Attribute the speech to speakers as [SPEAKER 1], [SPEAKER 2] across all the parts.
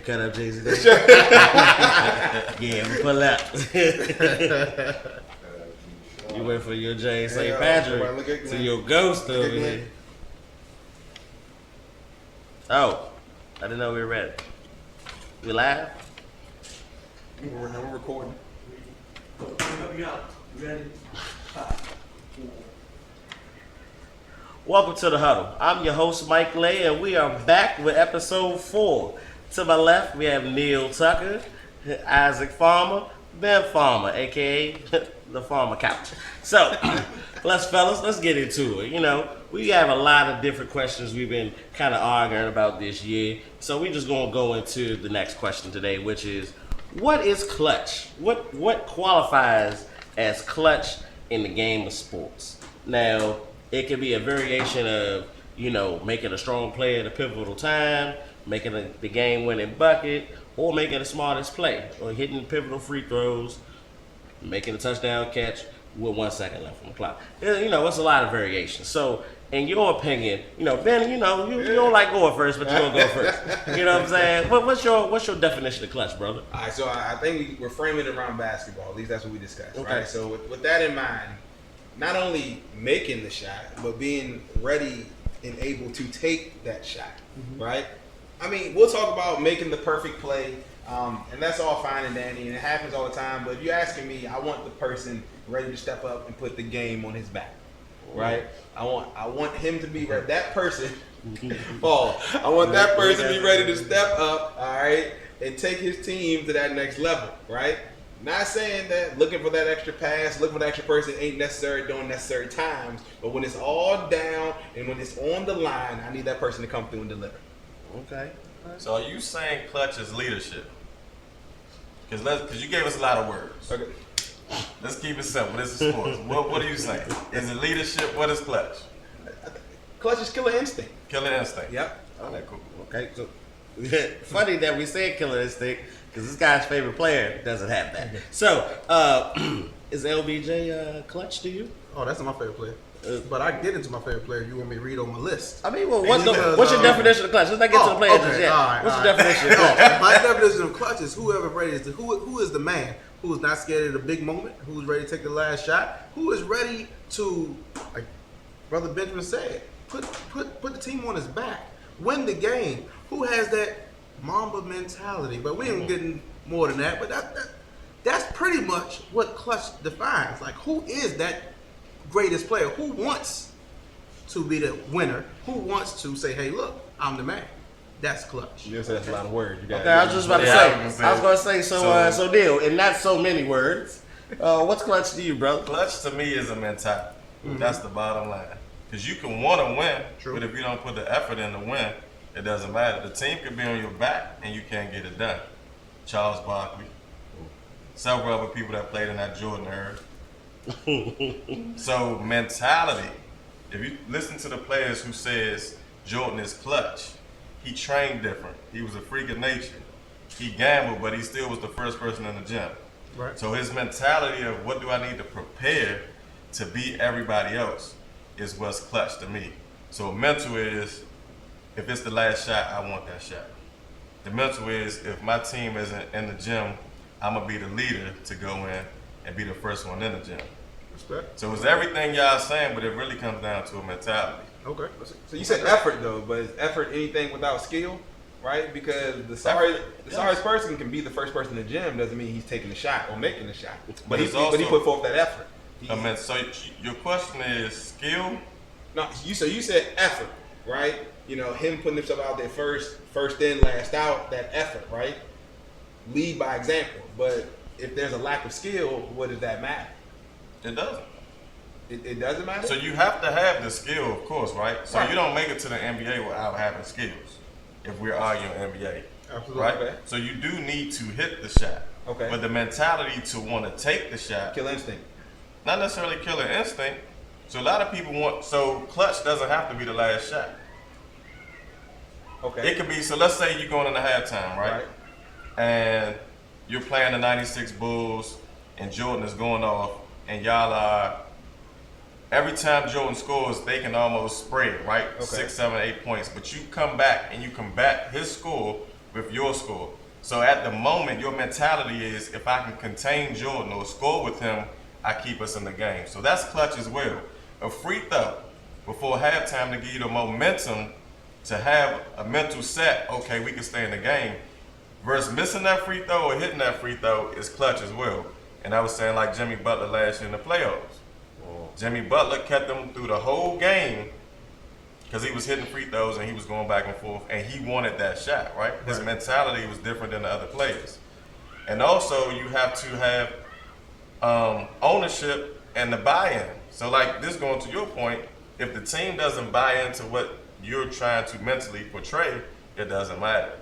[SPEAKER 1] your cut up Jay-Z? Yeah, I'm pull up. You went for your Jay St. Patrick to your ghost over here. Oh, I didn't know we were ready. We live?
[SPEAKER 2] We're recording.
[SPEAKER 1] You ready? Welcome to the Huddle. I'm your host, Mike Lay, and we are back with episode 4. To my left, we have Neil Tucker, Isaac Farmer, Ben Farmer, aka the Farmer Couch. So, let's get into it. You know, we have a lot of different questions we've been kind of arguing about this year. So we're just gonna go into the next question today, which is, what is clutch? What qualifies as clutch in the game of sports? Now, it can be a variation of, you know, making a strong play at a pivotal time, making the game-winning bucket, or making the smartest play, or hitting pivotal free throws, making a touchdown catch with 1 second left on the clock. You know, it's a lot of variations. So, in your opinion, you know, Ben, you know, you don't like going first, but you're gonna go first. You know what I'm saying? What's your definition of clutch, brother?
[SPEAKER 2] All right, so I think we're framing it around basketball. At least that's what we discussed,
[SPEAKER 1] Okay.
[SPEAKER 2] right? So with that in mind, not only making the shot, but being ready and able to take that shot, right? I mean, we'll talk about making the perfect play, and that's all fine and dandy, and it happens all the time. But if you're asking me, I want the person ready to step up and put the game on his back, right? I want him to be ready. That person, Paul. I want that person to be ready to step up, all right, and take his team to that next level, right? Not saying that looking for that extra pass, looking for that extra person ain't necessary during necessary times, but when it's all down and when it's on the line, I need that person to come through and deliver.
[SPEAKER 1] Okay.
[SPEAKER 3] So are you saying clutch is leadership? Because you gave us a lot of words.
[SPEAKER 2] Okay.
[SPEAKER 3] Let's keep it simple. This is sports. What are you saying? Is it leadership? What is clutch?
[SPEAKER 2] Clutch is killer instinct.
[SPEAKER 3] Killer instinct.
[SPEAKER 2] Yep.
[SPEAKER 3] Okay, cool.
[SPEAKER 1] Okay, so funny that we said killer instinct, because this guy's favorite player doesn't have that. So, is LBJ clutch to you?
[SPEAKER 4] Oh, that's not my favorite player. But I get into my favorite player. You want me to read on my list?
[SPEAKER 1] I mean, well, what's your definition of clutch? Let's not get to the players just yet. What's your definition of clutch?
[SPEAKER 4] My definition of clutch is whoever ready is who is the man who is not scared of the big moment, who is ready to take the last shot, who is ready to, like Brother Benjamin said, put the team on his back, win the game. Who has that Mamba mentality? But we ain't getting more than that. But that's pretty much what clutch defines. Like, who is that greatest player? Who wants to be the winner? Who wants to say, hey, look, I'm the man? That's clutch.
[SPEAKER 2] You said that's a lot of words.
[SPEAKER 1] Okay, I was just about to say. I was going to say, so Neil, in not so many words, what's clutch to you, brother?
[SPEAKER 3] Clutch to me is a mentality. That's the bottom line. Because you can want to win,
[SPEAKER 4] True.
[SPEAKER 3] but if you don't put the effort in to win, it doesn't matter. The team could be on your back and you can't get it done. Charles Barkley, several other people that played in that Jordan era. So mentality, if you listen to the players who says Jordan is clutch, he trained different. He was a freak of nature. He gambled, but he still was the first person in the gym.
[SPEAKER 4] Right.
[SPEAKER 3] So his mentality of what do I need to prepare to beat everybody else is what's clutch to me. So mental is, if it's the last shot, I want that shot. The mental is, if my team isn't in the gym, I'm going to be the leader to go in and be the first one in the gym.
[SPEAKER 4] Respect.
[SPEAKER 3] So it's everything y'all saying, but it really comes down to a mentality.
[SPEAKER 4] Okay.
[SPEAKER 2] So you said effort though, but is effort anything without skill? Right? Because the sorriest person can be the first person in the gym doesn't mean he's taking the shot or making the shot. But he put forth that effort.
[SPEAKER 3] So your question is skill?
[SPEAKER 2] No, you said effort, right? You know, him putting himself out there first in, last out, that effort, right? Lead by example. But if there's a lack of skill, what does that matter?
[SPEAKER 3] It doesn't.
[SPEAKER 2] It doesn't matter?
[SPEAKER 3] So you have to have the skill, of course, right? So
[SPEAKER 2] Right.
[SPEAKER 3] you don't make it to the NBA without having skills, if we're arguing NBA.
[SPEAKER 4] Absolutely.
[SPEAKER 3] Right?
[SPEAKER 2] Okay.
[SPEAKER 3] So you do need to hit the shot.
[SPEAKER 2] Okay.
[SPEAKER 3] But the mentality to want to take the shot,
[SPEAKER 2] Kill instinct.
[SPEAKER 3] not necessarily killer instinct. So a lot of people so clutch doesn't have to be the last shot.
[SPEAKER 2] Okay.
[SPEAKER 3] It could be, so let's say you're going into halftime, right? And you're playing the 96 Bulls and Jordan is going off and y'all are, every time Jordan scores, they can almost spread, right?
[SPEAKER 2] Okay.
[SPEAKER 3] 6, 7, 8 points. But you come back and you combat his score with your score. So at the moment, your mentality is if I can contain Jordan or score with him, I keep us in the game. So that's clutch as well. A free throw before halftime to give you the momentum to have a mental set, okay, we can stay in the game. Versus missing that free throw or hitting that free throw is clutch as well. And I was saying like Jimmy Butler last year in the playoffs. Jimmy Butler kept them through the whole game because he was hitting free throws and he was going back and forth and he wanted that shot, right? His mentality was different than the other players. And also you have to have ownership and the buy-in. So like this going to your point, if the team doesn't buy into what you're trying to mentally portray, it doesn't matter.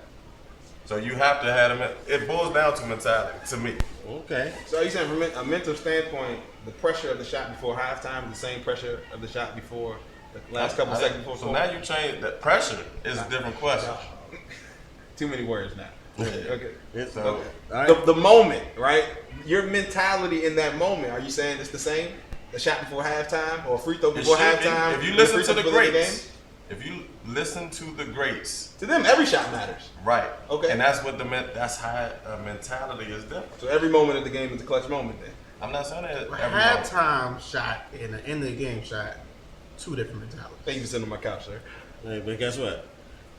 [SPEAKER 3] So you have to have it boils down to mentality to me.
[SPEAKER 1] Okay.
[SPEAKER 2] So you saying from a mental standpoint, the pressure of the shot before halftime is the same pressure of the shot before the last couple seconds before.
[SPEAKER 3] So now you change that pressure is a different question.
[SPEAKER 2] Too many words now. Okay.
[SPEAKER 3] So
[SPEAKER 2] The moment, right? Your mentality in that moment. Are you saying it's the same? The shot before halftime or a free throw before halftime?
[SPEAKER 3] If you listen to the greats, if you listen to the greats,
[SPEAKER 2] to them every shot matters.
[SPEAKER 3] Right.
[SPEAKER 2] Okay.
[SPEAKER 3] And that's what that's how mentality is different.
[SPEAKER 2] So every moment of the game is a clutch moment then.
[SPEAKER 3] I'm not saying that every moment.
[SPEAKER 4] Halftime shot and the end of the game shot, two different mentalities.
[SPEAKER 2] Thank you for sitting on my couch, sir.
[SPEAKER 1] Hey, but guess what?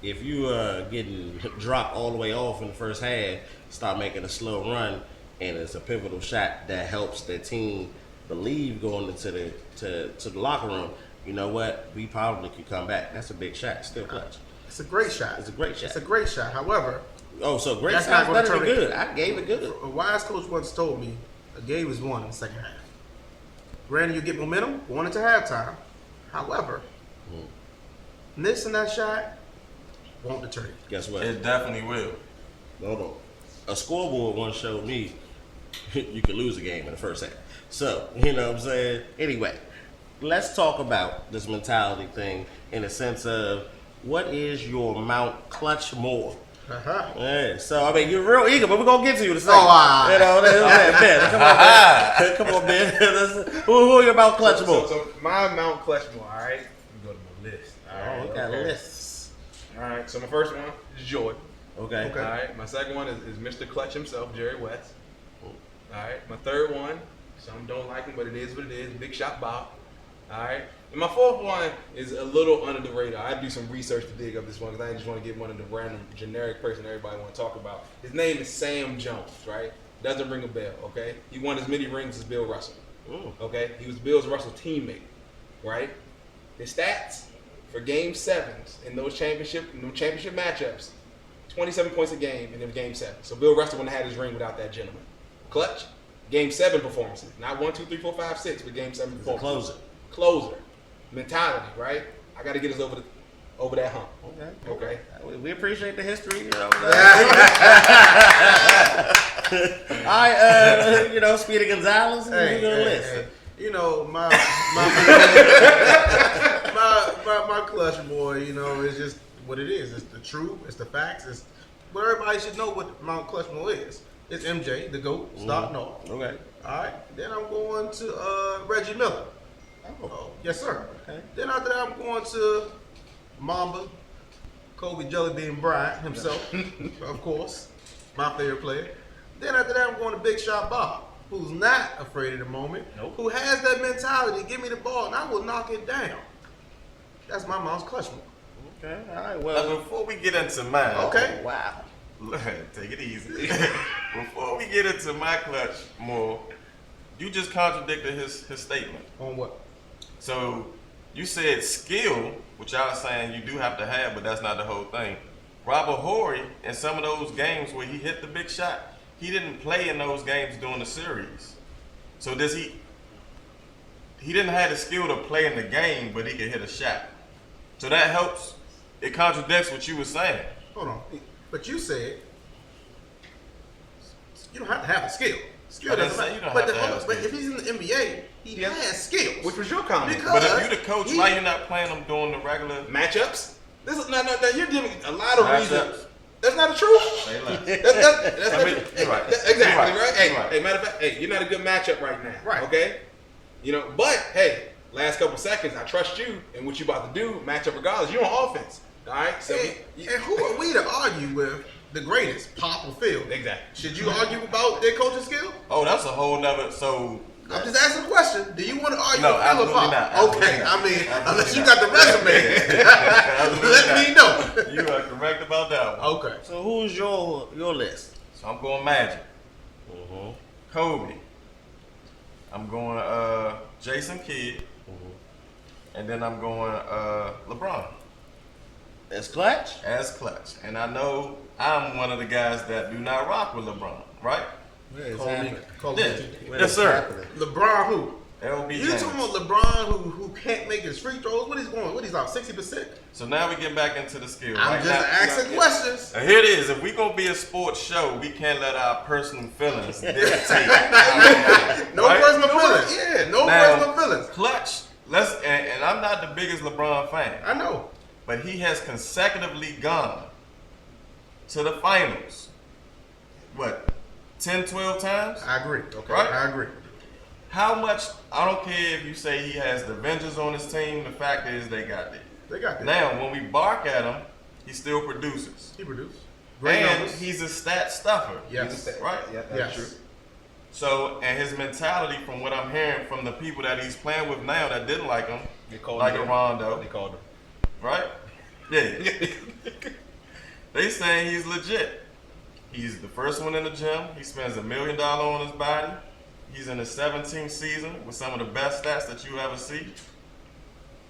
[SPEAKER 1] If you getting dropped all the way off in the first half, start making a slow run, and it's a pivotal shot that helps the team believe going into the locker room. You know what? We probably could come back. That's a big shot. Still clutch.
[SPEAKER 4] It's a great shot.
[SPEAKER 1] It's a great shot.
[SPEAKER 4] It's a great shot. However,
[SPEAKER 1] so great
[SPEAKER 4] that's
[SPEAKER 1] shot
[SPEAKER 4] not gonna
[SPEAKER 1] better than
[SPEAKER 4] turn it.
[SPEAKER 1] good. I gave it good.
[SPEAKER 4] A wise coach once told me a game is won in the second half. Granted, you get momentum going into halftime. However, missing that shot won't deter you.
[SPEAKER 1] Guess what?
[SPEAKER 3] It definitely will.
[SPEAKER 1] Hold on. A scoreboard once showed me you could lose a game in the first half. So, you know what I'm saying? Anyway, let's talk about this mentality thing in the sense of what is your Mount Clutch more?
[SPEAKER 4] Uh-huh.
[SPEAKER 1] Yeah, so, I mean, you're real eager, but we're going to get to you in a second.
[SPEAKER 4] Oh,
[SPEAKER 1] you know, Ben, come on, Ben. Come on, Ben. Who are your Mount Clutch more?
[SPEAKER 2] So my Mount Clutchmore, all right? Let me go to my list. All right,
[SPEAKER 1] we got lists.
[SPEAKER 2] All right, so my first one is Jordan.
[SPEAKER 1] Okay.
[SPEAKER 2] All right, my second one is Mr. Clutch himself, Jerry West. All right, my third one, some don't like him, but it is what it is, Big Shot Bob. All right, and my fourth one is a little under the radar. I do some research to dig up this one because I just want to get one of the random generic person everybody want to talk about. His name is Sam Jones, right? Doesn't ring a bell, okay? He won as many rings as Bill Russell. Okay, he was Bill Russell's teammate, right? His stats for Game 7s in those championship matchups, 27 points a game in them Game 7. So Bill Russell wouldn't have had his ring without that gentleman. Clutch, Game 7 performances, not 1, 2, 3, 4, 5, 6, but Game 7 performances. Closer, mentality, right? I got to get us over that hump. Okay.
[SPEAKER 1] We appreciate the history, you know. All right, Speedy Gonzalez, who's your list?
[SPEAKER 4] Hey. You know, my clutch boy, you know, is just what it is. It's the truth. It's the facts. It's what everybody should know what Mount Clutchmore is. It's MJ, the GOAT, starting off.
[SPEAKER 1] Okay.
[SPEAKER 4] All right. Then I'm going to Reggie Miller. Oh, yes, sir.
[SPEAKER 1] Okay.
[SPEAKER 4] Then after that, I'm going to Mamba, Kobe Jellybean Bryant himself, of course, my favorite player. Then after that, I'm going to Big Shot Bob, who's not afraid of the moment, who has that mentality, give me the ball, and I will knock it down. That's my Mount Clutchmore.
[SPEAKER 1] Okay, all right, well.
[SPEAKER 3] Now, before we get into mine.
[SPEAKER 4] Okay.
[SPEAKER 1] Wow.
[SPEAKER 3] Take it easy. Before we get into my clutch more, you just contradicted his statement.
[SPEAKER 4] On what?
[SPEAKER 3] So you said skill, which I was saying you do have to have, but that's not the whole thing. Robert Horry, in some of those games where he hit the big shot, he didn't play in those games during the series. So he didn't have the skill to play in the game, but he could hit a shot. So that helps. It contradicts what you were saying.
[SPEAKER 4] Hold on. But you said you don't have to have a skill. Skill doesn't matter. But if he's in the NBA, he has skills.
[SPEAKER 2] Which was your comment.
[SPEAKER 3] But if you're the coach, why you not playing them during the regular
[SPEAKER 2] matchups? This is no. You're giving a lot of reasons. That's not the truth.
[SPEAKER 3] Say less.
[SPEAKER 2] That's not true.
[SPEAKER 3] You're right.
[SPEAKER 2] Exactly right. Hey,
[SPEAKER 3] Right.
[SPEAKER 2] hey, matter of fact, hey, you're not a good matchup right now.
[SPEAKER 4] Right.
[SPEAKER 2] Okay. You know, but hey, last couple seconds, I trust you and what you about to do. Match up regardless. You're on offense. All right. So
[SPEAKER 4] and who are we to argue with the greatest, Pop or Phil?
[SPEAKER 2] Exactly.
[SPEAKER 4] Should you argue about their coaching skill?
[SPEAKER 3] Oh, that's a whole nother. So
[SPEAKER 4] I'm just asking a question. Do you want to argue
[SPEAKER 3] No,
[SPEAKER 4] with Phil or
[SPEAKER 3] absolutely
[SPEAKER 4] Pop?
[SPEAKER 3] not. Absolutely
[SPEAKER 4] Okay,
[SPEAKER 3] not.
[SPEAKER 4] I mean,
[SPEAKER 3] Absolutely
[SPEAKER 4] unless you
[SPEAKER 3] not.
[SPEAKER 4] got the resume,
[SPEAKER 3] Absolutely
[SPEAKER 4] let
[SPEAKER 3] not.
[SPEAKER 4] me know.
[SPEAKER 3] You are correct about that one.
[SPEAKER 4] Okay.
[SPEAKER 1] So who's your list?
[SPEAKER 3] So I'm going Magic,
[SPEAKER 1] Mm-hmm.
[SPEAKER 3] Kobe. I'm going Jason Kidd, and then I'm going LeBron
[SPEAKER 1] That's clutch.
[SPEAKER 3] as clutch. And I know I'm one of the guys that do not rock with LeBron, right?
[SPEAKER 4] Call me.
[SPEAKER 3] Yes, sir.
[SPEAKER 4] LeBron who?
[SPEAKER 3] LB
[SPEAKER 4] You
[SPEAKER 3] James.
[SPEAKER 4] talking about LeBron who can't make his free throws? What he's going? What he's like 60%?
[SPEAKER 3] So now we get back into the skill.
[SPEAKER 4] I'm
[SPEAKER 3] right?
[SPEAKER 4] just
[SPEAKER 3] Now-
[SPEAKER 4] asking questions.
[SPEAKER 3] Now, here it is. If we gonna be a sports show, we can't let our personal feelings dictate.
[SPEAKER 4] No
[SPEAKER 3] Right?
[SPEAKER 4] personal feelings.
[SPEAKER 2] Yeah.
[SPEAKER 4] No
[SPEAKER 3] Now,
[SPEAKER 4] personal feelings.
[SPEAKER 3] Clutch. And I'm not the biggest LeBron fan,
[SPEAKER 4] I know.
[SPEAKER 3] but he has consecutively gone to the finals. What, 10, 12 times?
[SPEAKER 4] I agree. Okay.
[SPEAKER 3] Right?
[SPEAKER 4] I agree.
[SPEAKER 3] How much? I don't care if you say he has the Avengers on his team. The fact is, they got there.
[SPEAKER 4] They got that.
[SPEAKER 3] Now, when we bark at him, he still produces.
[SPEAKER 4] He produced. Great
[SPEAKER 3] And
[SPEAKER 4] numbers.
[SPEAKER 3] he's a stat stuffer.
[SPEAKER 4] Yes.
[SPEAKER 3] Right?
[SPEAKER 2] Yeah, that's
[SPEAKER 4] Yes.
[SPEAKER 2] true.
[SPEAKER 3] So, and his mentality, from what I'm hearing from the people that he's playing with now that didn't like him, like a Rondo,
[SPEAKER 2] They called him.
[SPEAKER 3] right? Yeah. They saying he's legit. He's the first one in the gym. He spends $1 million on his body. He's in his 17th season with some of the best stats that you ever see.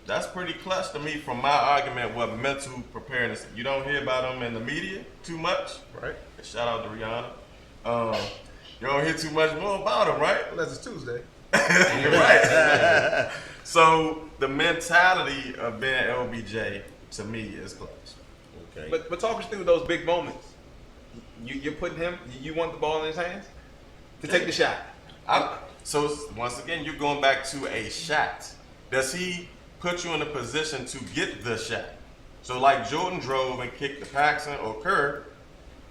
[SPEAKER 3] That's pretty clutch to me from my argument what mental preparedness. You don't hear about him in the media too much.
[SPEAKER 4] Right.
[SPEAKER 3] Shout out to Rihanna. You don't hear too much more about him, right?
[SPEAKER 4] Unless it's Tuesday.
[SPEAKER 3] You're right. So the mentality of being LBJ to me is clutch.
[SPEAKER 1] Okay.
[SPEAKER 2] But talk us through those big moments. You're putting him. You want the ball in his hands to take the shot.
[SPEAKER 3] So once again, you're going back to a shot. Does he put you in a position to get the shot? So like Jordan drove and kicked to Paxson or Kerr,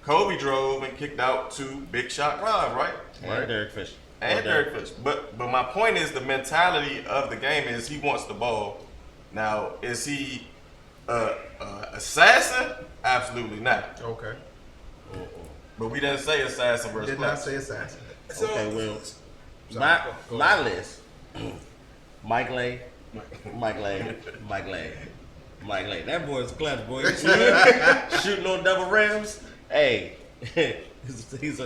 [SPEAKER 3] Kobe drove and kicked out to Big Shot Rob, right?
[SPEAKER 1] And Derek Fisher.
[SPEAKER 3] And
[SPEAKER 1] Okay.
[SPEAKER 3] Derek Fisher. But my point is the mentality of the game is he wants the ball. Now, is he assassin? Absolutely not.
[SPEAKER 4] Okay.
[SPEAKER 3] But we didn't say assassin versus
[SPEAKER 4] Did not
[SPEAKER 3] clutch.
[SPEAKER 4] say assassin.
[SPEAKER 2] So,
[SPEAKER 1] Okay, well,
[SPEAKER 2] Sorry, go
[SPEAKER 1] my
[SPEAKER 2] ahead.
[SPEAKER 1] list: Mike Lay, Mike Lay, Mike Lay, Mike Lay. That boy's clutch, boy. You see him shooting on double rims. Hey, he's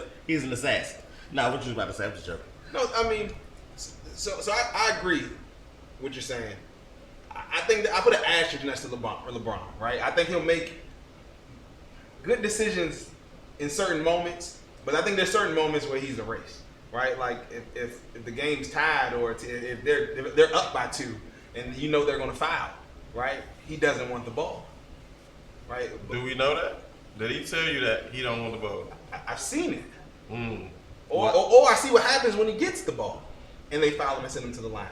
[SPEAKER 1] an assassin. Nah, what you was about to say? I'm just joking.
[SPEAKER 2] No, I mean, so I agree what you're saying. I think that I put an asterisk next to LeBron, right? I think he'll make good decisions in certain moments, but I think there's certain moments where he's a race, right? Like if the game's tied or if they're up by 2 and you know they're going to foul, right? He doesn't want the ball, right?
[SPEAKER 3] Do we know that? Did he tell you that he don't want the ball?
[SPEAKER 2] I've seen it.
[SPEAKER 3] Mm.
[SPEAKER 2] Or I see what happens when he gets the ball and they foul him and send him to the line.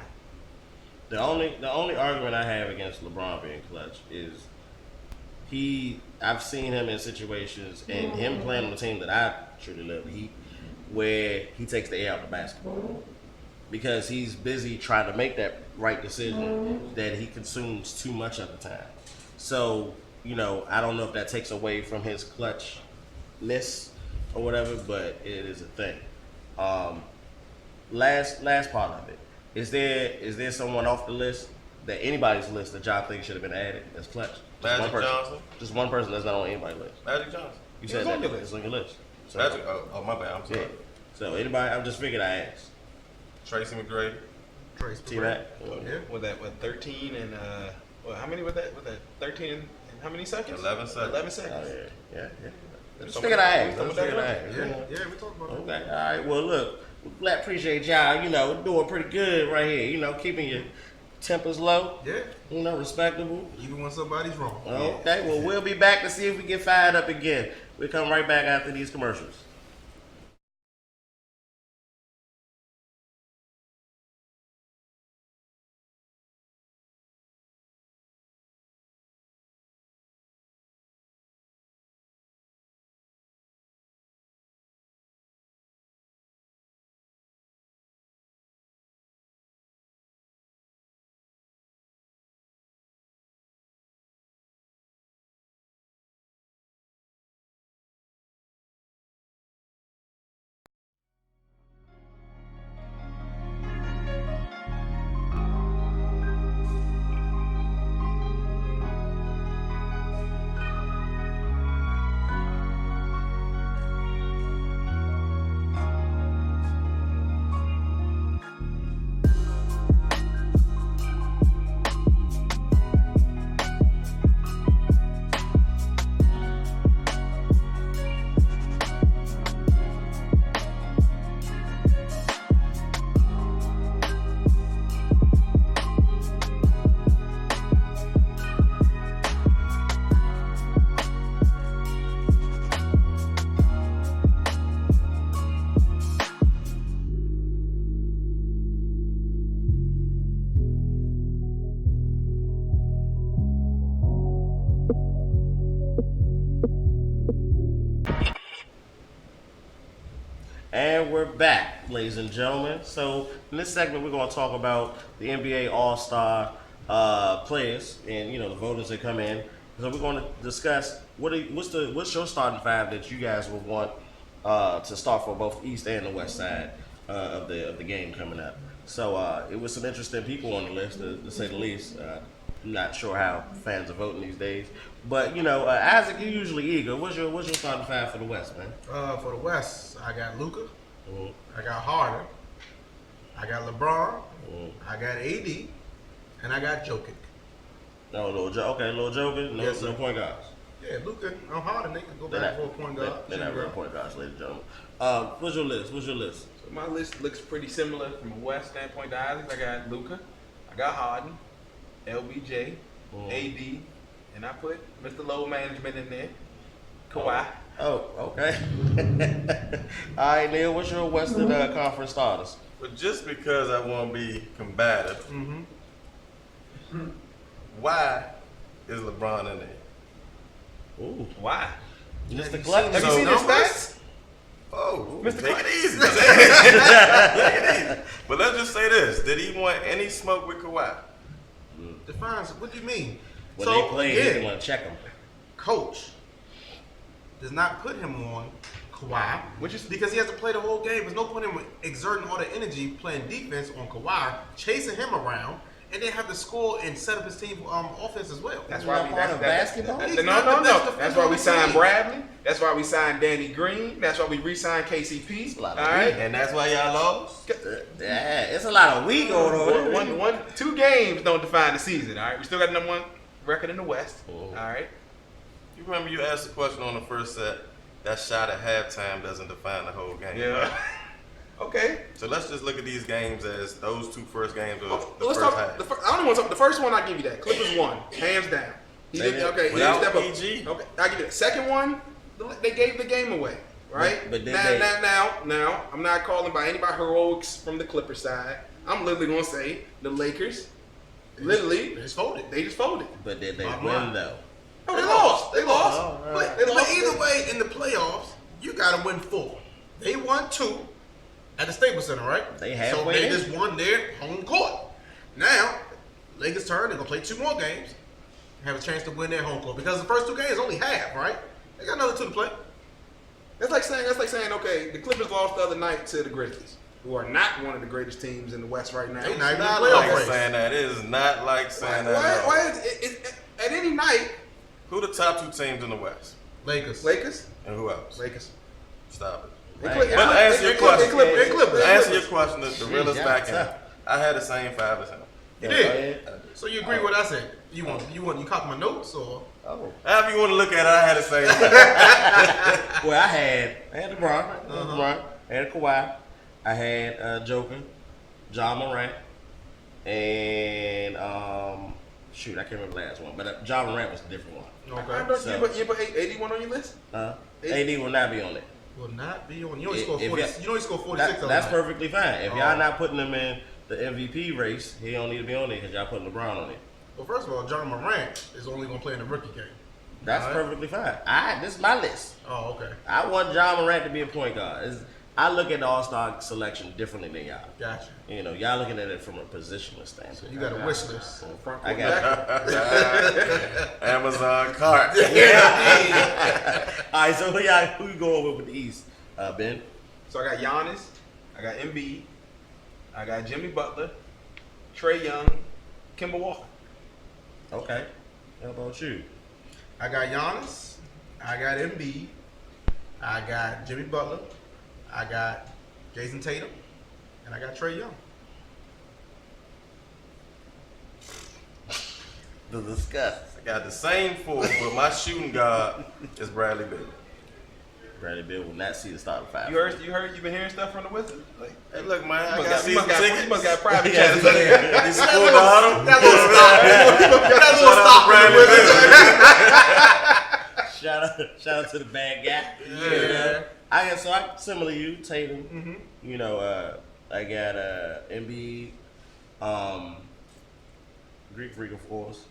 [SPEAKER 1] The only argument I have against LeBron being clutch is I've seen him in situations and him playing on the team that I truly love, the Heat, where he takes the air out of the basketball because he's busy trying to make that right decision that he consumes too much of the time. So, I don't know if that takes away from his clutchness or whatever, but it is a thing. Last part of it. Is there someone off the list that anybody's list that y'all think should have been added as clutch? Just
[SPEAKER 3] Magic
[SPEAKER 1] one person.
[SPEAKER 3] Johnson?
[SPEAKER 1] Just one person that's not on anybody's list.
[SPEAKER 3] Magic Johnson.
[SPEAKER 1] You
[SPEAKER 2] He
[SPEAKER 1] said
[SPEAKER 2] was
[SPEAKER 1] that
[SPEAKER 2] on your list.
[SPEAKER 1] it's on your list. So,
[SPEAKER 3] Magic. Oh, my bad. I'm sorry.
[SPEAKER 1] yeah. So anybody? I just figured I asked.
[SPEAKER 3] Tracy McGrady.
[SPEAKER 4] Trace
[SPEAKER 1] T-Mac.
[SPEAKER 4] Yeah.
[SPEAKER 2] With that, 13 and how many with that? 13 and how many seconds?
[SPEAKER 3] 11 seconds.
[SPEAKER 2] 11
[SPEAKER 1] Oh
[SPEAKER 2] seconds.
[SPEAKER 1] yeah. Just
[SPEAKER 2] Some
[SPEAKER 1] figured
[SPEAKER 2] of
[SPEAKER 1] I
[SPEAKER 2] that-
[SPEAKER 1] asked.
[SPEAKER 2] some
[SPEAKER 1] Just
[SPEAKER 2] of that
[SPEAKER 1] figured I
[SPEAKER 2] right.
[SPEAKER 1] asked.
[SPEAKER 4] Yeah, we talked about it.
[SPEAKER 1] Okay. All right. Well, look, we appreciate y'all. Doing pretty good right here. Keeping your tempers low.
[SPEAKER 4] Yeah.
[SPEAKER 1] Respectable.
[SPEAKER 4] Even when somebody's wrong.
[SPEAKER 1] Okay. Well, we'll be back to see if we get fired up again. We come right back after these commercials. And we're back, ladies and gentlemen. So in this segment, we're going to talk about the NBA All Star players and the voters that come in. So we're going to discuss what's your starting five that you guys would want to start for both East and the West side of the game coming up. So it was some interesting people on the list, to say the least. I'm not sure how fans are voting these days, but Isaac, you're usually eager. What's your starting five for the West, man?
[SPEAKER 4] For the West, I got Luka.
[SPEAKER 1] Mhm.
[SPEAKER 4] I got Harden. I got LeBron.
[SPEAKER 1] Mhm.
[SPEAKER 4] I got AD. And I got Jokic.
[SPEAKER 1] No, little Joker. No,
[SPEAKER 4] Yes,
[SPEAKER 1] no
[SPEAKER 4] sir.
[SPEAKER 1] point guards.
[SPEAKER 4] Yeah, Luka and Harden, they can go
[SPEAKER 1] They're
[SPEAKER 4] back
[SPEAKER 1] not,
[SPEAKER 4] for a point guard.
[SPEAKER 1] they're not real point guards, ladies and gentlemen. What's your list?
[SPEAKER 2] So my list looks pretty similar from a West standpoint to Isaac. I got Luka, I got Harden, LBJ, AD, and I put Mr. Low Management in there. Kawhi.
[SPEAKER 1] Oh, okay. All right, Neil, what's your Western Conference starters?
[SPEAKER 3] But just because I want to be combative, why is LeBron in there?
[SPEAKER 1] Ooh,
[SPEAKER 2] Why?
[SPEAKER 1] Mr.
[SPEAKER 4] you
[SPEAKER 1] Clutch.
[SPEAKER 2] Have you seen his stats?
[SPEAKER 3] Oh,
[SPEAKER 2] Mr.
[SPEAKER 3] take
[SPEAKER 2] Clutch.
[SPEAKER 3] it easy. Take it easy. But let's just say this: did he want any smoke with Kawhi?
[SPEAKER 4] Defines, what do you mean?
[SPEAKER 1] When
[SPEAKER 4] So,
[SPEAKER 1] they play,
[SPEAKER 4] again,
[SPEAKER 1] he didn't want to check them.
[SPEAKER 4] coach does not put him on Kawhi,
[SPEAKER 2] Which is-
[SPEAKER 4] because he has to play the whole game. There's no point in him exerting all the energy playing defense on Kawhi, chasing him around, and then have to score and set up his team offense as well.
[SPEAKER 2] That's
[SPEAKER 1] He's
[SPEAKER 2] why
[SPEAKER 1] not
[SPEAKER 2] we.
[SPEAKER 1] part of basketball?
[SPEAKER 2] No.
[SPEAKER 4] He's not the best
[SPEAKER 2] That's
[SPEAKER 4] defender
[SPEAKER 2] why
[SPEAKER 4] on
[SPEAKER 2] we
[SPEAKER 4] the
[SPEAKER 2] signed
[SPEAKER 4] team.
[SPEAKER 2] Bradley. That's why we signed Danny Green. That's why we re-signed KCP.
[SPEAKER 1] a lot
[SPEAKER 2] All
[SPEAKER 1] of
[SPEAKER 2] right.
[SPEAKER 3] And that's why y'all lost.
[SPEAKER 1] Yeah, it's a lot of we going on.
[SPEAKER 2] Two games don't define the season. All right. We still got the number one record in the West. All right.
[SPEAKER 3] You remember you asked the question on the first set, that shot at halftime doesn't define the whole game.
[SPEAKER 2] Yeah.
[SPEAKER 3] right?
[SPEAKER 2] Okay.
[SPEAKER 3] So let's just look at these games as those two first games of the
[SPEAKER 2] Let's
[SPEAKER 3] first
[SPEAKER 2] talk.
[SPEAKER 3] half.
[SPEAKER 2] I don't want to talk. The first one, I give you that. Clippers won, hands down. He
[SPEAKER 1] They
[SPEAKER 2] did
[SPEAKER 1] did.
[SPEAKER 2] okay. He
[SPEAKER 3] Without
[SPEAKER 2] didn't step up.
[SPEAKER 3] PG.
[SPEAKER 2] Okay, I give you that. Second one, they gave the game away, right?
[SPEAKER 1] But did
[SPEAKER 2] now, I'm not calling by anybody heroics from the Clippers side. I'm literally gonna say the Lakers,
[SPEAKER 4] They just folded.
[SPEAKER 2] they just folded.
[SPEAKER 1] But did they
[SPEAKER 4] Bottom
[SPEAKER 1] win
[SPEAKER 4] line.
[SPEAKER 1] though?
[SPEAKER 2] Oh, they lost. They lost.
[SPEAKER 1] Oh, all right.
[SPEAKER 4] But either way, in the playoffs, you got to win 4. They won 2 at the Staples Center, right?
[SPEAKER 1] They
[SPEAKER 4] So
[SPEAKER 1] halfway
[SPEAKER 4] they
[SPEAKER 1] in.
[SPEAKER 4] just won their home court. Now, Lakers' turn. They're gonna play 2 more games, have a chance to win their home court because the first 2 games only half, right? They got another 2 to play.
[SPEAKER 2] That's like saying, okay, the Clippers lost the other night to the Grizzlies, who are not one of the greatest teams in the West right now.
[SPEAKER 4] They not even
[SPEAKER 3] Not
[SPEAKER 4] in the playoff
[SPEAKER 3] like
[SPEAKER 4] race.
[SPEAKER 3] saying that. It is not like saying that. at all.
[SPEAKER 2] Why is it, at any night,
[SPEAKER 3] Who the top 2 teams in the West?
[SPEAKER 4] Lakers.
[SPEAKER 2] Lakers?
[SPEAKER 3] And who else?
[SPEAKER 2] Lakers.
[SPEAKER 3] Stop it.
[SPEAKER 1] Right.
[SPEAKER 2] Clippers.
[SPEAKER 3] But answer your question.
[SPEAKER 2] Clippers.
[SPEAKER 3] Answer your question. The realest
[SPEAKER 1] yeah,
[SPEAKER 3] back end.
[SPEAKER 1] tough.
[SPEAKER 3] I had the same 5 as him.
[SPEAKER 4] You
[SPEAKER 1] Yeah,
[SPEAKER 4] did.
[SPEAKER 1] go ahead.
[SPEAKER 4] So you agree with what I said? You copy my notes or?
[SPEAKER 1] Oh.
[SPEAKER 3] However you want to look at it, I had the same thing.
[SPEAKER 1] Well, I had LeBron, I had Kawhi, I had Joker, John Morant, and shoot, I can't remember the last one, but John Morant was a different one.
[SPEAKER 4] Okay.
[SPEAKER 1] So-
[SPEAKER 2] You put 81 on your list?
[SPEAKER 1] AD will not be on it.
[SPEAKER 4] Will not be on. You only
[SPEAKER 1] If-
[SPEAKER 4] scored
[SPEAKER 1] if
[SPEAKER 4] 40.
[SPEAKER 1] y'all-
[SPEAKER 4] You only scored 46.
[SPEAKER 1] That's
[SPEAKER 4] the other night.
[SPEAKER 1] perfectly fine. If
[SPEAKER 4] Oh.
[SPEAKER 1] y'all not putting him in the MVP race, he don't need to be on it because y'all putting LeBron on it.
[SPEAKER 4] Well, first of all, John Morant is only going to play in the rookie game.
[SPEAKER 1] That's
[SPEAKER 4] All right.
[SPEAKER 1] perfectly fine. This is my list.
[SPEAKER 4] Oh, okay.
[SPEAKER 1] I want John Morant to be a point guard. I look at the All-Star selection differently than y'all.
[SPEAKER 4] Gotcha.
[SPEAKER 1] Y'all looking at it from a positional standpoint.
[SPEAKER 4] You got a wish list.
[SPEAKER 2] Front
[SPEAKER 1] I
[SPEAKER 2] court,
[SPEAKER 1] got
[SPEAKER 2] back court.
[SPEAKER 3] Amazon cart.
[SPEAKER 1] All right, so who you going with the East, Ben?
[SPEAKER 2] So I got Giannis, I got Embiid, I got Jimmy Butler, Trey Young, Kemba Walker.
[SPEAKER 1] Okay. How about you?
[SPEAKER 4] I got Giannis. I got Embiid. I got Jimmy Butler. I got Jason Tatum. And I got Trey Young.
[SPEAKER 1] The disgust.
[SPEAKER 3] I got the same 4, but my shooting guard is Bradley Beal.
[SPEAKER 1] Bradley Beal will not see the starting 5.
[SPEAKER 2] You've been hearing stuff from the Wizards? Like,
[SPEAKER 3] Hey, look, man, I
[SPEAKER 2] you
[SPEAKER 3] got
[SPEAKER 2] must
[SPEAKER 3] season
[SPEAKER 2] got
[SPEAKER 3] tickets.
[SPEAKER 2] you must got private
[SPEAKER 1] Yeah,
[SPEAKER 2] chats.
[SPEAKER 1] yeah.
[SPEAKER 3] You support the huddle?
[SPEAKER 4] That little stop.
[SPEAKER 3] Shout out to Bradley Beal.
[SPEAKER 1] Shout out to the bad guy.
[SPEAKER 4] Yeah.
[SPEAKER 1] I similar to you, Tatum. I got Embiid, Greek Freak, of course,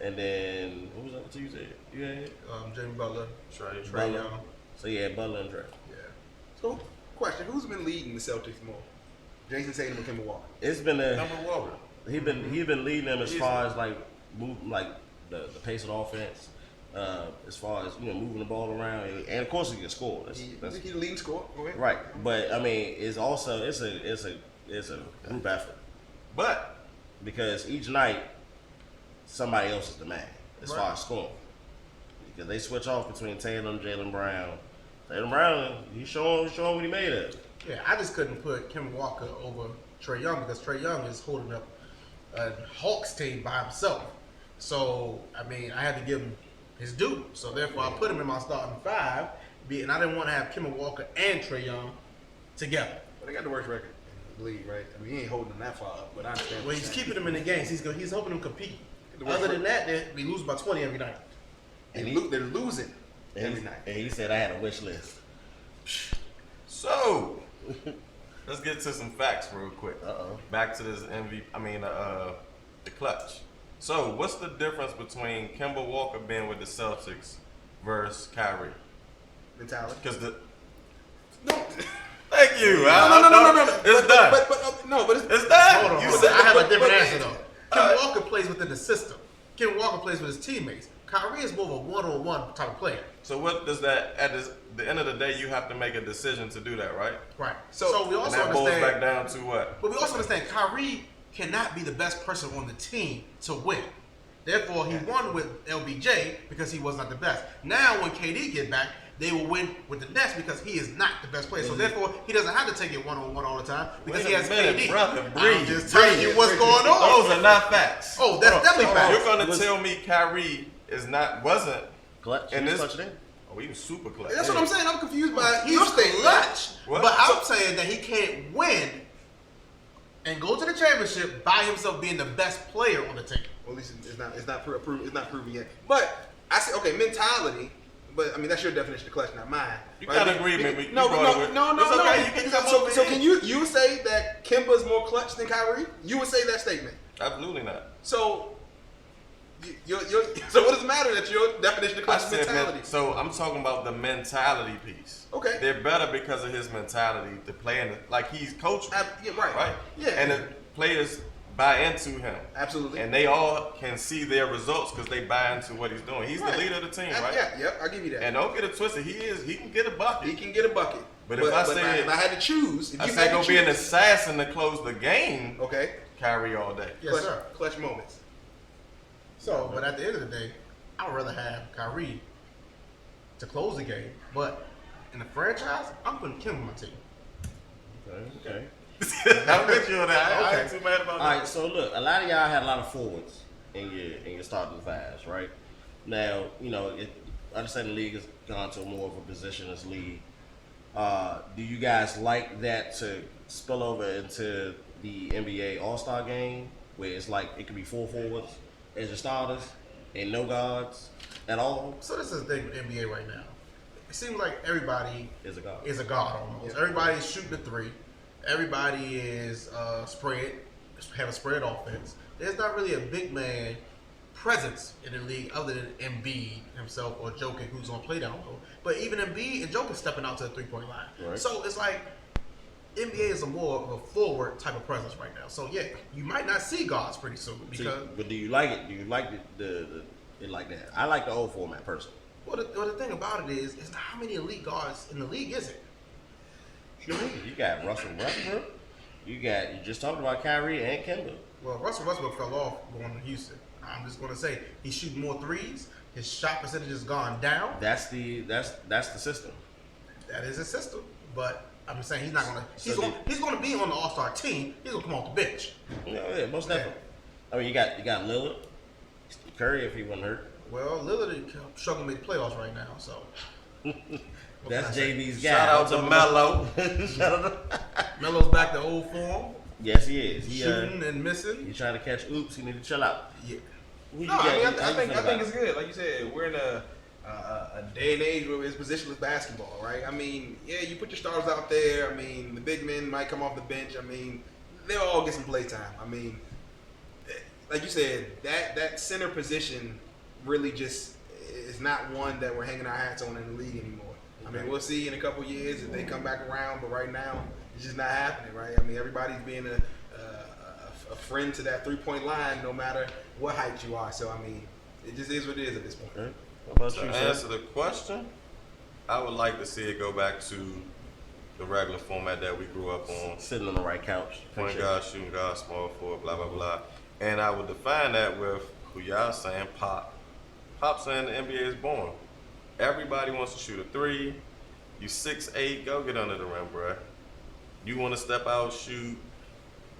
[SPEAKER 1] and then what was that? What you said? You had
[SPEAKER 4] Jimmy Butler.
[SPEAKER 3] Trey.
[SPEAKER 4] Trey Young.
[SPEAKER 1] So yeah, Butler and Trey.
[SPEAKER 4] Yeah.
[SPEAKER 2] So, question: been leading the Celtics more? Jason Tatum or Kemba Walker?
[SPEAKER 1] It's been a
[SPEAKER 3] Number Walker.
[SPEAKER 1] he been leading them as far as like the pace of the offense, as far as moving the ball around, and of course he can score. That's
[SPEAKER 2] He's the leading scorer. Go ahead.
[SPEAKER 1] right. But I mean, it's also it's a group effort
[SPEAKER 3] But
[SPEAKER 1] because each night somebody else is the man as far as scoring. Because they switch off between Tatum, Jaylen Brown. Tatum Brown, he's showing what he made of.
[SPEAKER 4] Yeah, I just couldn't put Kemba Walker over Trae Young because Trae Young is holding up a Hawks team by himself. So, I mean, I had to give him his due. So, therefore, I put him in my starting five. And I didn't want to have Kemba Walker and Trae Young together.
[SPEAKER 2] But they got the worst record in the league, right? I mean, he ain't holding them that far up, but I understand.
[SPEAKER 4] Well, he's keeping them in the games. He's helping them compete. Other than that, we lose by 20 every night.
[SPEAKER 2] They're losing every night.
[SPEAKER 1] And he said I had a wish list.
[SPEAKER 3] so let's get to some facts real quick.
[SPEAKER 1] Uh-oh.
[SPEAKER 3] Back to this MVP. I mean, the clutch. So, what's the difference between Kemba Walker being with the Celtics versus Kyrie?
[SPEAKER 2] Mentality.
[SPEAKER 3] Because the
[SPEAKER 2] No.
[SPEAKER 3] thank you.
[SPEAKER 2] No.
[SPEAKER 3] It's done.
[SPEAKER 2] But
[SPEAKER 3] It's done.
[SPEAKER 4] Hold on.
[SPEAKER 3] You
[SPEAKER 4] hold
[SPEAKER 3] said
[SPEAKER 4] on. I have a different
[SPEAKER 2] but-
[SPEAKER 4] answer, though. Kemba Walker plays within the system. Kemba Walker plays with his teammates. Kyrie is more of a one-on-one type of player.
[SPEAKER 3] So what does that? The end of the day, you have to make a decision to do that, right?
[SPEAKER 4] Right.
[SPEAKER 2] So-
[SPEAKER 4] So we
[SPEAKER 3] And
[SPEAKER 4] also
[SPEAKER 3] that boils back
[SPEAKER 4] understand.
[SPEAKER 3] down to what?
[SPEAKER 4] But we also understand Kyrie cannot be the best person on the team to win. Therefore, he won with LBJ because he was not the best. Now, when KD get back, they will win with the Nets because he is not the best player. So therefore, he doesn't have to take it one-on-one all the time because
[SPEAKER 3] Wait
[SPEAKER 4] he
[SPEAKER 3] a
[SPEAKER 4] has
[SPEAKER 3] minute,
[SPEAKER 4] KD.
[SPEAKER 3] brother,
[SPEAKER 4] I'm
[SPEAKER 3] breathe,
[SPEAKER 4] just telling
[SPEAKER 3] breathe,
[SPEAKER 4] you what's going on.
[SPEAKER 3] Those are not facts.
[SPEAKER 4] Oh, that's definitely facts.
[SPEAKER 3] You're gonna tell me Kyrie
[SPEAKER 1] Clutch.
[SPEAKER 3] And
[SPEAKER 1] He's
[SPEAKER 3] this-
[SPEAKER 1] clutching in.
[SPEAKER 3] Oh, he was super clutch.
[SPEAKER 4] That's what I'm saying. I'm confused by
[SPEAKER 2] He's
[SPEAKER 4] your statement.
[SPEAKER 2] clutch.
[SPEAKER 3] What?
[SPEAKER 4] But I'm saying that he can't win and go to the championship by himself being the best player on the team.
[SPEAKER 2] Well, at least it's not proven yet. But I say mentality. But I mean that's your definition of clutch, not mine.
[SPEAKER 3] You
[SPEAKER 2] right?
[SPEAKER 3] gotta agree, man. You
[SPEAKER 2] No,
[SPEAKER 3] brought it with-
[SPEAKER 2] no.
[SPEAKER 3] It's okay, you can come
[SPEAKER 2] So
[SPEAKER 3] over
[SPEAKER 2] can
[SPEAKER 3] here.
[SPEAKER 2] you say that Kemba's more clutch than Kyrie? You would say that statement.
[SPEAKER 3] Absolutely not.
[SPEAKER 2] So, so what does it matter that your definition of
[SPEAKER 3] I
[SPEAKER 2] clutch is
[SPEAKER 3] said,
[SPEAKER 2] mentality?
[SPEAKER 3] so I'm talking about the mentality piece.
[SPEAKER 2] Okay.
[SPEAKER 3] They're better because of his mentality. The playing like he's coachable,
[SPEAKER 2] Yeah, right.
[SPEAKER 3] right?
[SPEAKER 2] Yeah.
[SPEAKER 3] And the players buy into him.
[SPEAKER 2] Absolutely.
[SPEAKER 3] And they all can see their results because they buy into what he's doing. He's
[SPEAKER 2] Right.
[SPEAKER 3] the leader of the team, right?
[SPEAKER 2] Yeah, I'll give you that.
[SPEAKER 3] And don't get it twisted. He can get a bucket.
[SPEAKER 2] He can get a bucket.
[SPEAKER 3] But if I said-
[SPEAKER 2] if I had to choose, if
[SPEAKER 3] I
[SPEAKER 2] you
[SPEAKER 3] said
[SPEAKER 2] had
[SPEAKER 3] go
[SPEAKER 2] to
[SPEAKER 3] be an
[SPEAKER 2] choose,
[SPEAKER 3] assassin to close the game.
[SPEAKER 2] okay,
[SPEAKER 3] Kyrie all day.
[SPEAKER 4] Yes,
[SPEAKER 2] clutch,
[SPEAKER 4] sir.
[SPEAKER 2] clutch moments.
[SPEAKER 4] So, but at the end of the day, I would rather have Kyrie to close the game. But in the franchise, I'm putting Kim on my team.
[SPEAKER 1] Okay.
[SPEAKER 3] I'm with you on that. I
[SPEAKER 4] Okay.
[SPEAKER 3] ain't too mad about
[SPEAKER 1] All
[SPEAKER 3] that.
[SPEAKER 1] right, so look, a lot of y'all had a lot of forwards in your starting fives, right? Now, I understand the league has gone to more of a positionless league. Do you guys like that to spill over into the NBA All Star game, where it's like it could be 4 forwards as your starters and no guards at all?
[SPEAKER 4] So this is the thing with NBA right now. It seems like everybody
[SPEAKER 1] Is a guard.
[SPEAKER 4] is a guard almost.
[SPEAKER 2] Yeah.
[SPEAKER 4] Everybody's shooting the three. Everybody is have a spread offense. There's not really a big man presence in the league other than Embiid himself or Jokic, who's gonna play down low. But even Embiid and Jokic stepping out to the 3-point line.
[SPEAKER 1] Right.
[SPEAKER 4] So it's like NBA is a more of a forward type of presence right now. So yeah, you might not see guards pretty soon because
[SPEAKER 1] But do you like it? Do you like it like that? I like the old format personally.
[SPEAKER 4] well, the thing about it is how many elite guards in the league is it?
[SPEAKER 1] You got Russell Westbrook. You just talked about Kyrie and Kemba.
[SPEAKER 4] Well, Russell Westbrook fell off going to Houston. I'm just going to say he's shooting more threes. His shot percentage has gone down.
[SPEAKER 1] That's the system.
[SPEAKER 4] That is his system. But I'm saying he's not going to.
[SPEAKER 1] So
[SPEAKER 4] He's going to be on the All Star team. He's going to come off the bench.
[SPEAKER 1] Yeah, most definitely. I mean, you got Lillard, Curry if he wasn't hurt.
[SPEAKER 4] Well, Lillard is struggling to make the playoffs right now. So
[SPEAKER 1] That's JB's guy.
[SPEAKER 3] Shout out to Melo.
[SPEAKER 1] Shout out.
[SPEAKER 4] Melo's back to old form,
[SPEAKER 1] Yes, he is.
[SPEAKER 4] shooting and missing.
[SPEAKER 1] He trying to catch oops. He need to chill out.
[SPEAKER 4] Yeah.
[SPEAKER 1] Who you
[SPEAKER 2] No, I
[SPEAKER 1] got?
[SPEAKER 2] mean,
[SPEAKER 1] How
[SPEAKER 2] I
[SPEAKER 1] you
[SPEAKER 2] think
[SPEAKER 1] feel about
[SPEAKER 2] it's good. Like you said, we're in a day and age where it's positionless basketball, right? I mean, yeah, you put your stars out there. I mean, the big men might come off the bench. I mean, they'll all get some play time. I mean, like you said, that center position really just is not one that we're hanging our hats on in the league anymore. I mean, we'll see in a couple years if they come back around, but right now it's just not happening, right? I mean, everybody's being a friend to that 3-point line, no matter what height you are. So I mean, it just is what it is at this point.
[SPEAKER 1] Okay. What about
[SPEAKER 3] To
[SPEAKER 1] you,
[SPEAKER 3] answer
[SPEAKER 1] sir?
[SPEAKER 3] the question, I would like to see it go back to the regular format that we grew up on.
[SPEAKER 1] Sitting on the right couch.
[SPEAKER 3] Point
[SPEAKER 1] Appreciate
[SPEAKER 3] guard, shooting guard, small forward, blah, blah, blah. And I would define that with who y'all saying Pop. Pop saying the NBA is born. Everybody wants to shoot a three. You 6'8", go get under the rim, bruh. You want to step out, shoot.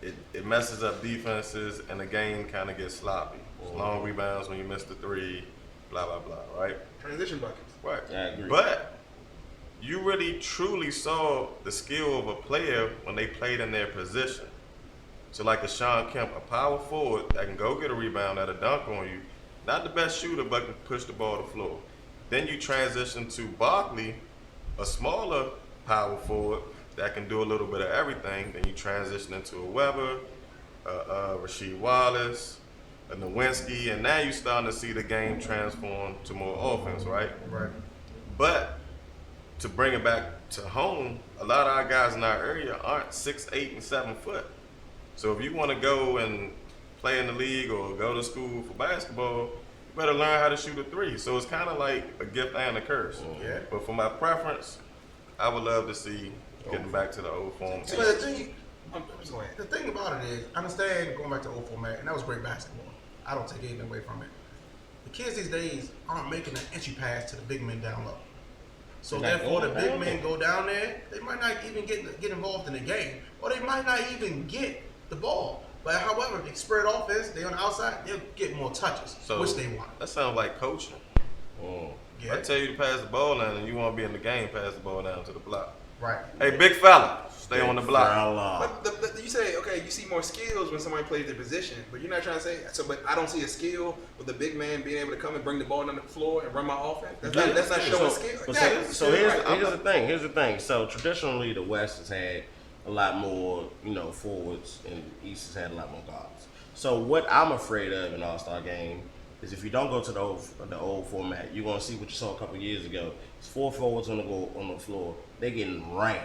[SPEAKER 3] It messes up defenses, and the game kind of gets sloppy. Long rebounds when you miss the three, blah, blah, blah, right?
[SPEAKER 2] Transition buckets.
[SPEAKER 3] Right.
[SPEAKER 1] I agree.
[SPEAKER 3] But you really truly saw the skill of a player when they played in their position. So like a Sean Kemp, a power forward that can go get a rebound, that'll dunk on you. Not the best shooter, but can push the ball to the floor. Then you transition to Barkley, a smaller power forward that can do a little bit of everything. Then you transition into a Weber, Rasheed Wallace, a Nowinski, and now you're starting to see the game transform to more offense, right?
[SPEAKER 4] Right.
[SPEAKER 3] But to bring it back to home, a lot of our guys in our area aren't 6'8" and 7 foot. So if you want to go and play in the league or go to school for basketball, you better learn how to shoot a three. So it's kind of like a gift and a curse.
[SPEAKER 4] Yeah.
[SPEAKER 3] But for my preference, I would love to see getting back to the old form.
[SPEAKER 4] But the thing about it is, I understand going back to old format, and that was great basketball. I don't take anything away from it. The kids these days aren't making an entry pass to the big men down low. So
[SPEAKER 1] They're not
[SPEAKER 4] therefore, the
[SPEAKER 1] going
[SPEAKER 4] big
[SPEAKER 1] down
[SPEAKER 4] men
[SPEAKER 1] there.
[SPEAKER 4] go down there. They might not even get involved in the game, or they might not even get the ball. But however, if they spread offense, they on the outside, they'll get more touches,
[SPEAKER 3] So
[SPEAKER 4] which they want.
[SPEAKER 3] that sounds like coaching.
[SPEAKER 4] Yeah,
[SPEAKER 3] I tell you to pass the ball down and you want to be in the game, pass the ball down to the block.
[SPEAKER 4] right.
[SPEAKER 3] Hey, big fella, stay on the block.
[SPEAKER 2] But you say, okay, you see more skills when somebody plays their position, but you're not trying to say, so, but I don't see a skill with the big man being able to come and bring the ball down the floor and run my offense. That's not showing skill.
[SPEAKER 1] So here's the thing. So traditionally, the West has had a lot more, forwards, and the East has had a lot more guards. So what I'm afraid of in All-Star game is if you don't go to the old format, you're gonna see what you saw a couple years ago. It's 4 forwards on the floor. They're getting ran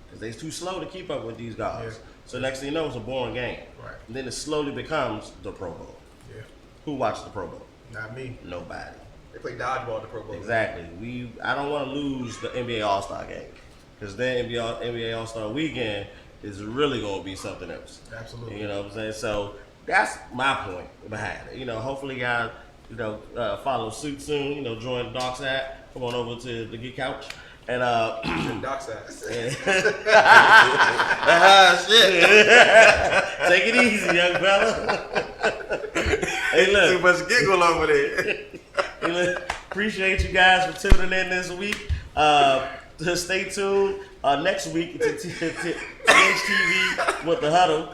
[SPEAKER 1] because they're too slow to keep up with these guys.
[SPEAKER 4] Yeah.
[SPEAKER 1] So next thing you know, it's a boring game.
[SPEAKER 4] Right.
[SPEAKER 1] And then it slowly becomes the Pro Bowl.
[SPEAKER 4] Yeah,
[SPEAKER 1] Who watched the Pro Bowl?
[SPEAKER 4] not me.
[SPEAKER 1] Nobody.
[SPEAKER 2] They play dodgeball at the Pro Bowl.
[SPEAKER 1] Exactly. I don't want to lose the NBA All Star game because then NBA All Star weekend is really going to be something else.
[SPEAKER 4] Absolutely.
[SPEAKER 1] You know what I'm saying? So that's my point behind it. Hopefully guys, follow suit soon. Join the dark side. Come on over to the Geek Couch. And
[SPEAKER 2] Doc side.
[SPEAKER 1] take it easy, young fella. Hey, look.
[SPEAKER 3] Too much giggle over there.
[SPEAKER 1] Hey, look, appreciate you guys for tuning in this week. Stay tuned next week to THTV with the Huddle.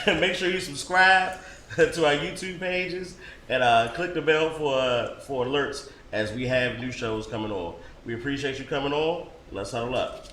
[SPEAKER 1] Make sure you subscribe to our YouTube pages and click the bell for alerts as we have new shows coming on. We appreciate you coming on. Let's huddle up.